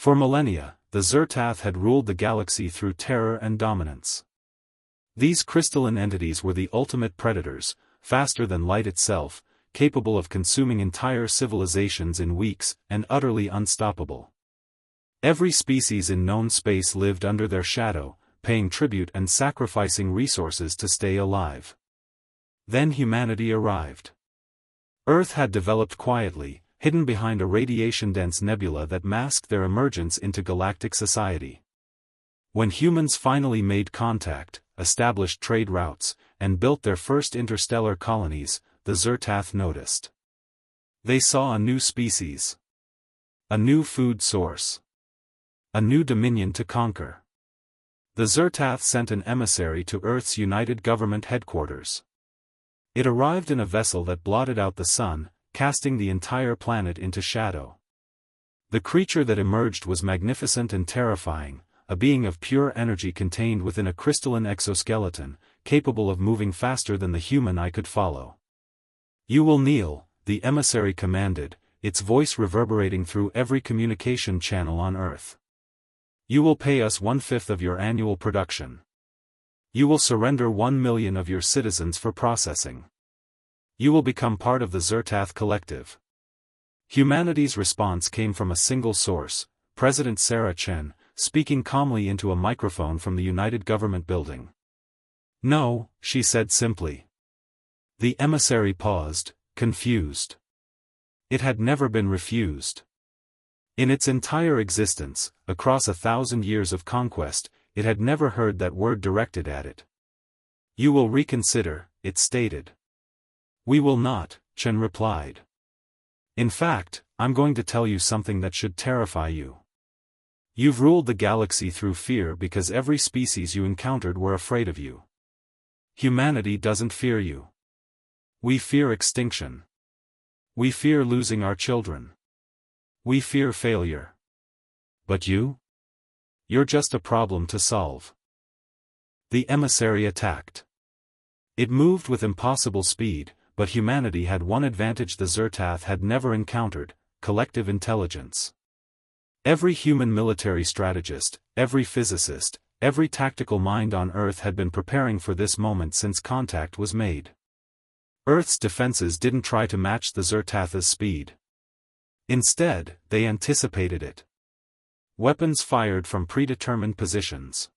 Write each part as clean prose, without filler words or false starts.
For millennia, the Zertath had ruled the galaxy through terror and dominance. These crystalline entities were the ultimate predators, faster than light itself, capable of consuming entire civilizations in weeks, and utterly unstoppable. Every species in known space lived under their shadow, paying tribute and sacrificing resources to stay alive. Then humanity arrived. Earth had developed quietly, hidden behind a radiation-dense nebula that masked their emergence into galactic society. When humans finally made contact, established trade routes, and built their first interstellar colonies, the Zertath noticed. They saw a new species. A new food source. A new dominion to conquer. The Zertath sent an emissary to Earth's United Government headquarters. It arrived in a vessel that blotted out the sun, casting the entire planet into shadow. The creature that emerged was magnificent and terrifying, a being of pure energy contained within a crystalline exoskeleton, capable of moving faster than the human eye could follow. "You will kneel," the emissary commanded, its voice reverberating through every communication channel on Earth. "You will pay us 1/5 of your annual production. You will surrender 1 million of your citizens for processing. You will become part of the Zertath collective." Humanity's response came from a single source, President Sarah Chen, speaking calmly into a microphone from the United Government building. "No," she said simply. The emissary paused, confused. It had never been refused. In its entire existence, across 1,000 years of conquest, it had never heard that word directed at it. "You will reconsider," it stated. "We will not," Chen replied. "In fact, I'm going to tell you something that should terrify you. You've ruled the galaxy through fear because every species you encountered were afraid of you. Humanity doesn't fear you. We fear extinction. We fear losing our children. We fear failure. But you? You're just a problem to solve." The emissary attacked. It moved with impossible speed, but humanity had one advantage the Zertath had never encountered: collective intelligence. Every human military strategist, every physicist, every tactical mind on Earth had been preparing for this moment since contact was made. Earth's defenses didn't try to match the Zertath's speed. Instead, they anticipated it. Weapons fired from predetermined positions.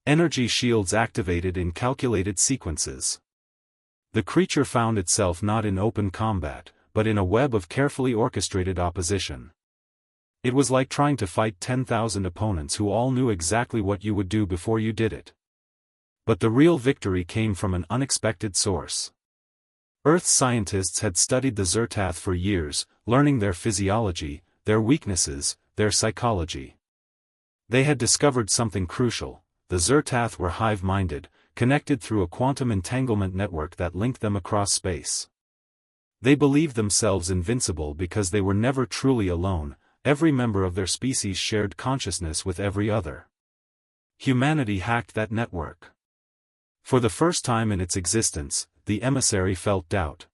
Energy shields activated in calculated sequences. The creature found itself not in open combat, but in a web of carefully orchestrated opposition. It was like trying to fight 10,000 opponents who all knew exactly what you would do before you did it. But the real victory came from an unexpected source. Earth's scientists had studied the Zertath for years, learning their physiology, their weaknesses, their psychology. They had discovered something crucial: the Zertath were hive-minded, connected through a quantum entanglement network that linked them across space. They believed themselves invincible because they were never truly alone. Every member of their species shared consciousness with every other. Humanity hacked that network. For the first time in its existence, the emissary felt doubt.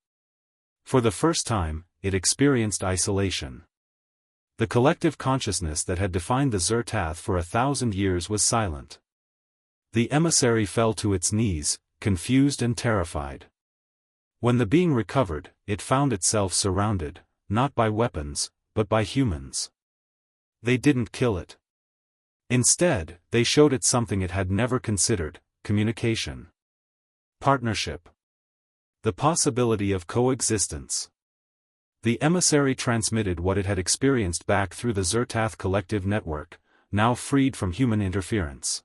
For the first time, it experienced isolation. The collective consciousness that had defined the Zertath for 1,000 years was silent. The emissary fell to its knees, confused and terrified. When the being recovered, it found itself surrounded, not by weapons, but by humans. They didn't kill it. Instead, they showed it something it had never considered: communication. Partnership. The possibility of coexistence. The emissary transmitted what it had experienced back through the Zertath collective network, now freed from human interference.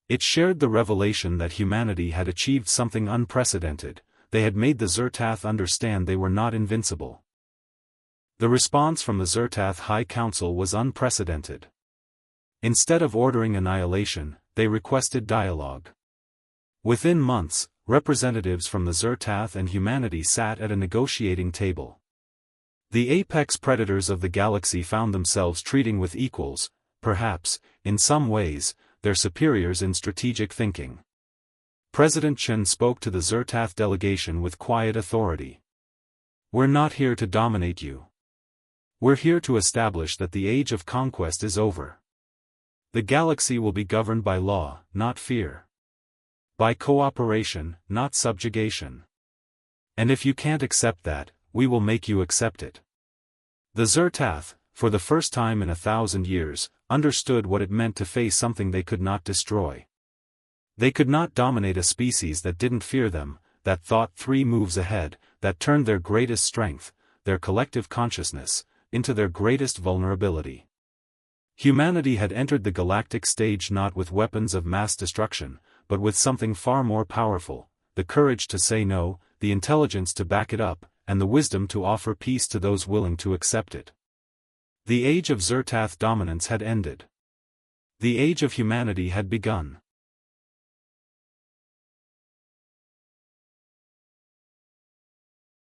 It shared the revelation that humanity had achieved something unprecedented: they had made the Zertath understand they were not invincible. The response from the Zertath High Council was unprecedented. Instead of ordering annihilation, they requested dialogue. Within months, representatives from the Zertath and humanity sat at a negotiating table. The apex predators of the galaxy found themselves treating with equals, perhaps, in some ways, their superiors in strategic thinking. President Chen spoke to the Zertath delegation with quiet authority. "We're not here to dominate you. We're here to establish that the age of conquest is over. The galaxy will be governed by law, not fear. By cooperation, not subjugation. And if you can't accept that, we will make you accept it. The Zertath, for the first time in 1,000 years, understood what it meant to face something they could not destroy. They could not dominate a species that didn't fear them, that thought 3 moves ahead, that turned their greatest strength, their collective consciousness, into their greatest vulnerability. Humanity had entered the galactic stage not with weapons of mass destruction, but with something far more powerful, the courage to say no, the intelligence to back it up, and the wisdom to offer peace to those willing to accept it. The age of Zertath dominance had ended. The age of humanity had begun.